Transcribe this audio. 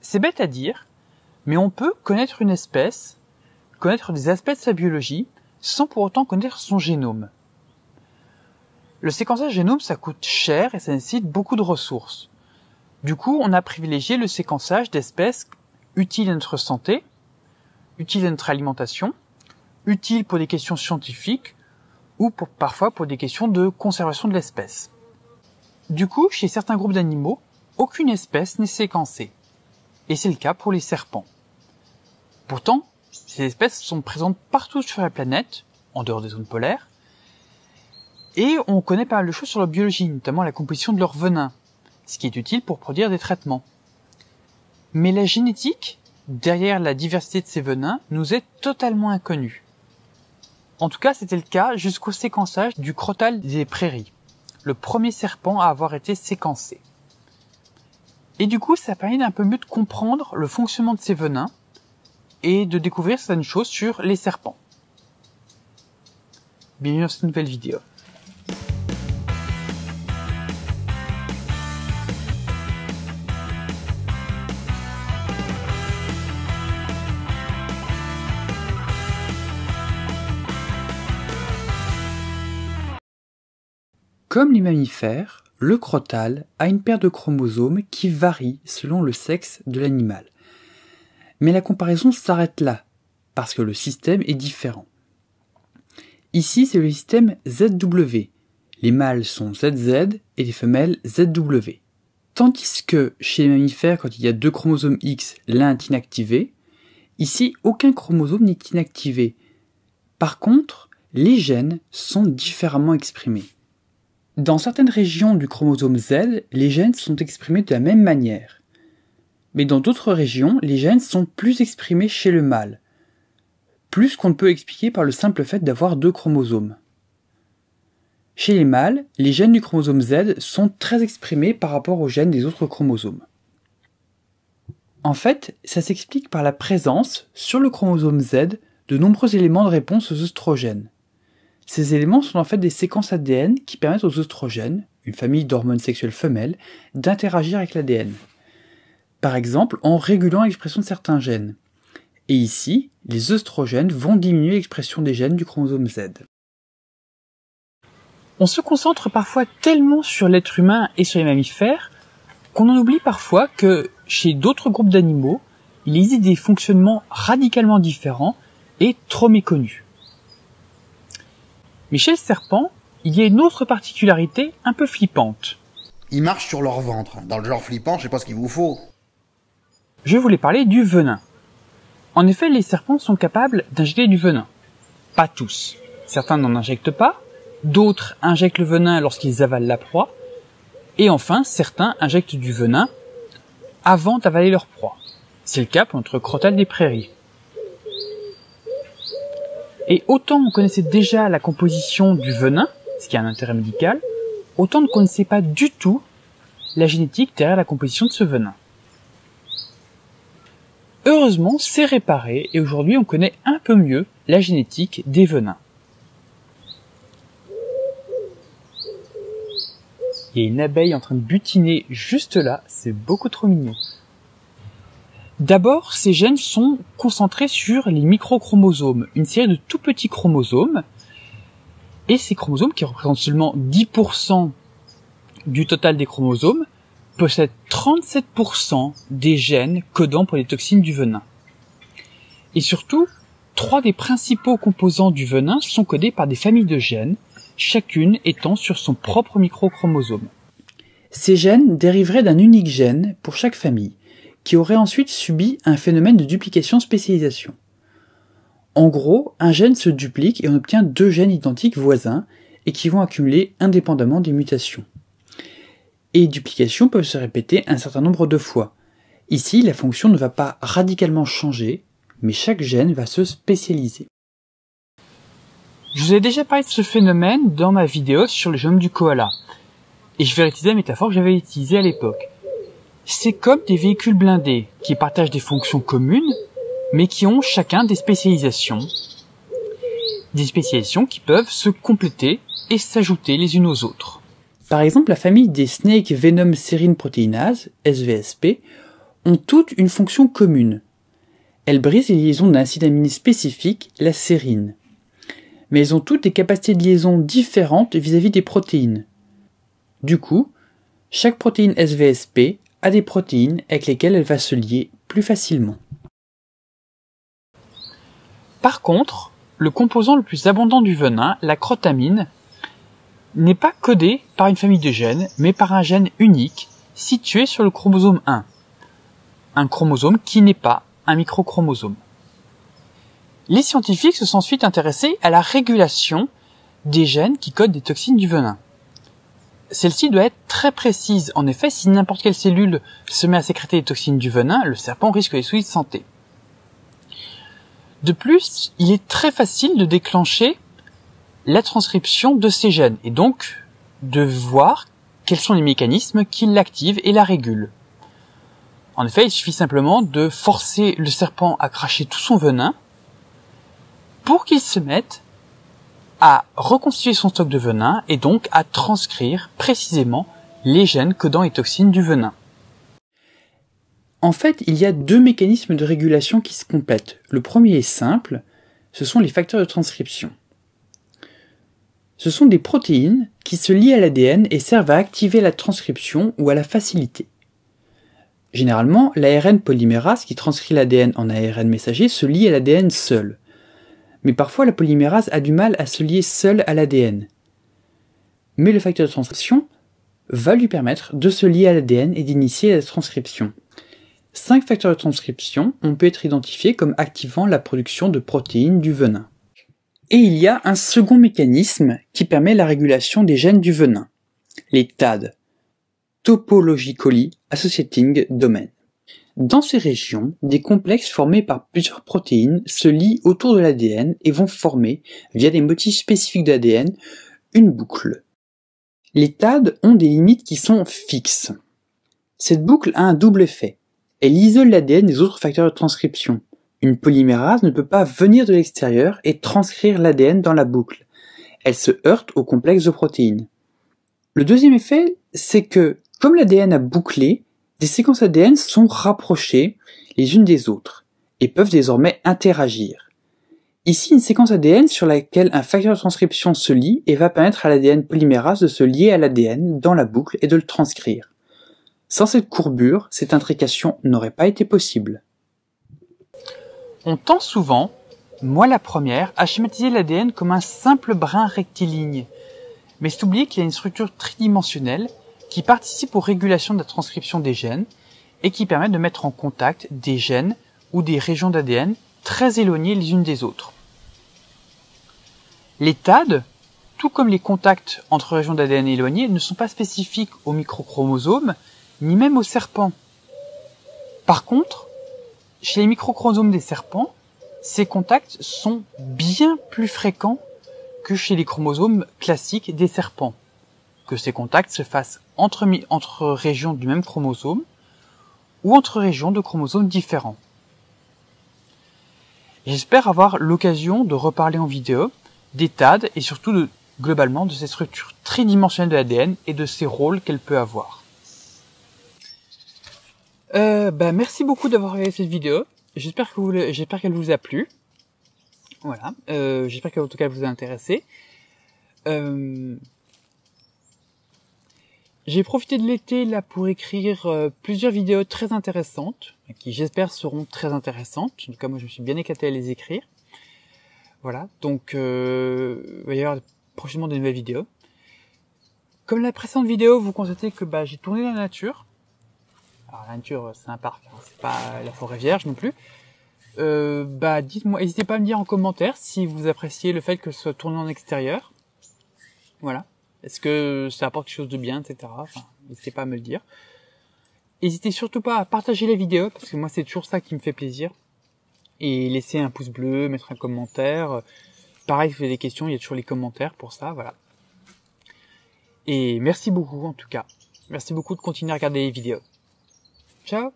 C'est bête à dire, mais on peut connaître une espèce, connaître des aspects de sa biologie, sans pour autant connaître son génome. Le séquençage génome, ça coûte cher et ça nécessite beaucoup de ressources. Du coup, on a privilégié le séquençage d'espèces utiles à notre santé, utiles à notre alimentation, utiles pour des questions scientifiques ou parfois pour des questions de conservation de l'espèce. Du coup, chez certains groupes d'animaux, aucune espèce n'est séquencée. Et c'est le cas pour les serpents. Pourtant, ces espèces sont présentes partout sur la planète, en dehors des zones polaires, et on connaît pas mal de choses sur leur biologie, notamment la composition de leur venin, ce qui est utile pour produire des traitements. Mais la génétique, derrière la diversité de ces venins, nous est totalement inconnue. En tout cas, c'était le cas jusqu'au séquençage du crotale des prairies, le premier serpent à avoir été séquencé. Et du coup, ça permet d'un peu mieux de comprendre le fonctionnement de ces venins et de découvrir certaines choses sur les serpents. Bienvenue dans cette nouvelle vidéo. Comme les mammifères, le crotale a une paire de chromosomes qui varie selon le sexe de l'animal. Mais la comparaison s'arrête là, parce que le système est différent. Ici, c'est le système ZW. Les mâles sont ZZ et les femelles ZW. Tandis que chez les mammifères, quand il y a deux chromosomes X, l'un est inactivé, ici, aucun chromosome n'est inactivé. Par contre, les gènes sont différemment exprimés. Dans certaines régions du chromosome Z, les gènes sont exprimés de la même manière. Mais dans d'autres régions, les gènes sont plus exprimés chez le mâle. Plus qu'on ne peut expliquer par le simple fait d'avoir deux chromosomes. Chez les mâles, les gènes du chromosome Z sont très exprimés par rapport aux gènes des autres chromosomes. En fait, ça s'explique par la présence, sur le chromosome Z, de nombreux éléments de réponse aux œstrogènes. Ces éléments sont en fait des séquences ADN qui permettent aux œstrogènes, une famille d'hormones sexuelles femelles, d'interagir avec l'ADN. Par exemple, en régulant l'expression de certains gènes. Et ici, les œstrogènes vont diminuer l'expression des gènes du chromosome Z. On se concentre parfois tellement sur l'être humain et sur les mammifères qu'on en oublie parfois que chez d'autres groupes d'animaux, il existe des fonctionnements radicalement différents et trop méconnus. Mais chez le serpent, il y a une autre particularité un peu flippante. Ils marchent sur leur ventre. Dans le genre flippant, je sais pas ce qu'il vous faut. Je voulais parler du venin. En effet, les serpents sont capables d'injecter du venin. Pas tous. Certains n'en injectent pas, d'autres injectent le venin lorsqu'ils avalent la proie, et enfin, certains injectent du venin avant d'avaler leur proie. C'est le cas pour notre crotale des prairies. Et autant on connaissait déjà la composition du venin, ce qui a un intérêt médical, autant on ne connaissait pas du tout la génétique derrière la composition de ce venin. Heureusement, c'est réparé et aujourd'hui on connaît un peu mieux la génétique des venins. Il y a une abeille en train de butiner juste là, c'est beaucoup trop mignon. D'abord, ces gènes sont concentrés sur les microchromosomes, une série de tout petits chromosomes, et ces chromosomes, qui représentent seulement 10% du total des chromosomes, possèdent 37% des gènes codant pour les toxines du venin. Et surtout, 3 des principaux composants du venin sont codés par des familles de gènes, chacune étant sur son propre microchromosome. Ces gènes dériveraient d'un unique gène pour chaque famille, qui aurait ensuite subi un phénomène de duplication-spécialisation. En gros, un gène se duplique et on obtient 2 gènes identiques voisins et qui vont accumuler indépendamment des mutations. Et les duplications peuvent se répéter un certain nombre de fois. Ici, la fonction ne va pas radicalement changer, mais chaque gène va se spécialiser. Je vous ai déjà parlé de ce phénomène dans ma vidéo sur le génome du koala, et je vais réutiliser la métaphore que j'avais utilisée à l'époque. C'est comme des véhicules blindés qui partagent des fonctions communes, mais qui ont chacun des spécialisations qui peuvent se compléter et s'ajouter les unes aux autres. Par exemple, la famille des Snake Venom Serine Proteinases, SVSP, ont toutes une fonction commune. Elles brisent les liaisons d'un acide aminé spécifique, la sérine. Mais elles ont toutes des capacités de liaison différentes vis-à-vis des protéines. Du coup, chaque protéine SVSP a des protéines avec lesquelles elle va se lier plus facilement. Par contre, le composant le plus abondant du venin, la crotamine, n'est pas codé par une famille de gènes, mais par un gène unique situé sur le chromosome 1. Un chromosome qui n'est pas un microchromosome. Les scientifiques se sont ensuite intéressés à la régulation des gènes qui codent des toxines du venin. Celle-ci doit être très précise. En effet, si n'importe quelle cellule se met à sécréter les toxines du venin, le serpent risque des soucis de santé. De plus, il est très facile de déclencher la transcription de ces gènes et donc de voir quels sont les mécanismes qui l'activent et la régulent. En effet, il suffit simplement de forcer le serpent à cracher tout son venin pour qu'il se mette à reconstituer son stock de venin et donc à transcrire précisément les gènes codant les toxines du venin. En fait, il y a deux mécanismes de régulation qui se complètent. Le premier est simple, ce sont les facteurs de transcription. Ce sont des protéines qui se lient à l'ADN et servent à activer la transcription ou à la faciliter. Généralement, l'ARN polymérase qui transcrit l'ADN en ARN messager se lie à l'ADN seul. Mais parfois la polymérase a du mal à se lier seule à l'ADN. Mais le facteur de transcription va lui permettre de se lier à l'ADN et d'initier la transcription. 5 facteurs de transcription ont pu être identifiés comme activant la production de protéines du venin. Et il y a un second mécanisme qui permet la régulation des gènes du venin, les TAD, Topologically Associating Domain. Dans ces régions, des complexes formés par plusieurs protéines se lient autour de l'ADN et vont former, via des motifs spécifiques d'ADN, une boucle. Les TAD ont des limites qui sont fixes. Cette boucle a un double effet. Elle isole l'ADN des autres facteurs de transcription. Une polymérase ne peut pas venir de l'extérieur et transcrire l'ADN dans la boucle. Elle se heurte au complexe de protéines. Le deuxième effet, c'est que, comme l'ADN a bouclé, des séquences ADN sont rapprochées les unes des autres et peuvent désormais interagir. Ici, une séquence ADN sur laquelle un facteur de transcription se lie et va permettre à l'ADN polymérase de se lier à l'ADN dans la boucle et de le transcrire. Sans cette courbure, cette intrication n'aurait pas été possible. On tend souvent, moi la première, à schématiser l'ADN comme un simple brin rectiligne. Mais c'est oublier qu'il y a une structure tridimensionnelle qui participe aux régulations de la transcription des gènes et qui permet de mettre en contact des gènes ou des régions d'ADN très éloignées les unes des autres. Les TAD, tout comme les contacts entre régions d'ADN éloignées, ne sont pas spécifiques aux microchromosomes, ni même aux serpents. Par contre, chez les microchromosomes des serpents, ces contacts sont bien plus fréquents que chez les chromosomes classiques des serpents. Que ces contacts se fassent entre régions du même chromosome ou entre régions de chromosomes différents. J'espère avoir l'occasion de reparler en vidéo des TAD et surtout globalement de ces structures tridimensionnelles de l'ADN et de ces rôles qu'elle peut avoir. Merci beaucoup d'avoir regardé cette vidéo. J'espère qu'elle vous a plu. Voilà. J'espère qu'en tout cas elle vous a intéressé. J'ai profité de l'été là pour écrire plusieurs vidéos très intéressantes, qui j'espère seront très intéressantes. En tout cas, moi je me suis bien éclaté à les écrire. Voilà, donc il va y avoir prochainement de nouvelles vidéos. Comme la précédente vidéo, vous constatez que j'ai tourné dans la nature. Alors la nature, c'est un parc, hein, c'est pas la forêt vierge non plus. Dites-moi, n'hésitez pas à me dire en commentaire si vous appréciez le fait que ce soit tourné en extérieur. Voilà. Est-ce que ça apporte quelque chose de bien, etc. Enfin, n'hésitez pas à me le dire. N'hésitez surtout pas à partager la vidéo, parce que moi c'est toujours ça qui me fait plaisir. Et laisser un pouce bleu, mettre un commentaire. Pareil, si vous avez des questions, il y a toujours les commentaires pour ça, voilà. Et merci beaucoup en tout cas. Merci beaucoup de continuer à regarder les vidéos. Ciao!